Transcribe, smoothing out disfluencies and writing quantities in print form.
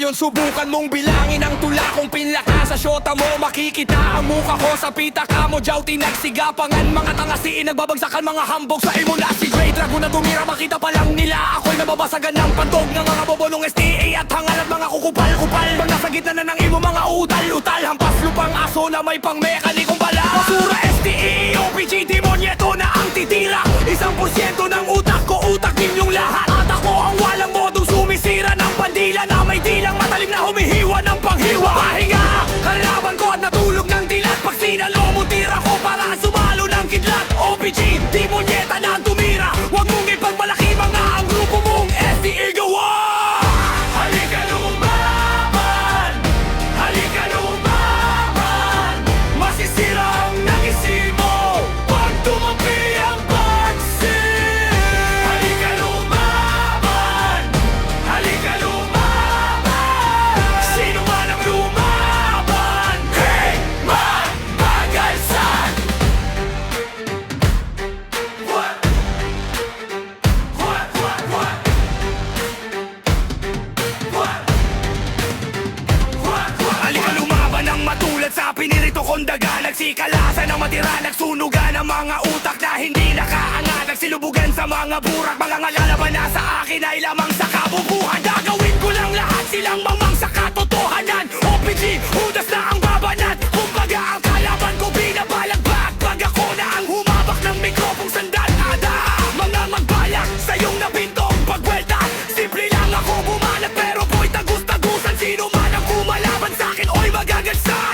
Ngayon subukan mong bilangin ang tula kong pinlaka sa syota mo. Makikita ang muka ko sa pitaka mo. Jauti nagsigapangan, mga tangasiin nagbabagsakan, mga hambog sa imo na si Grey Dragon na tumira. Makita pa lang nila ako'y nababasagan ng pandog ng mga bobonong STA at hangal at mga kukupal-kupal. Pag nasa gitna na ng imo mga utal-utal, hampas lupang aso na may pang mekanikong bala. Basura STE, OPG, demonyeto na ang titira. 1% ng utak ko, utak ninyong lahat. At ako ang walang modong sumisira ng pandila na may dilang matalim na humihiwa ng panghiwa. Pahinga, kalaban ko at natulog ng dilat. Pag sinalo mo tira ko para sumalo ng kidlat. OPG, demonyeta na ang tumira. Huwag mong ipagmalaki mga ang grupo mong STE gawa. Halika lumaban, halika lumaban. Masisira ang nag-isip mo pag tumapi ang pansin. Halika lumaban, halika lumaban. Sino man ang lumaban, hey, magbagalsan. What? What? What? What? What? Halika lumaban ng matulad sa pinirito kong daga. Nagsikalasan ng matira, nagsunugan ang mga utak na hindi nakaangat. Nagsilubugan sa mga burak, mga ngalalaban na sa akin ay lamang sa kabubuhan. Gagawin ko lang lahat silang mamang sa katotohanan. OPG, hudas na ang babanat. Kumbaga ang kalaban ko binabalagpag. Pag ako na ang humabak ng mikropong sandalada. Mga magbalak sa iyong napintong pagwelta. Simple lang ako bumanat pero po'y tagus-tagusan. Sino man ang kumalaban sa akin, oy magagansa.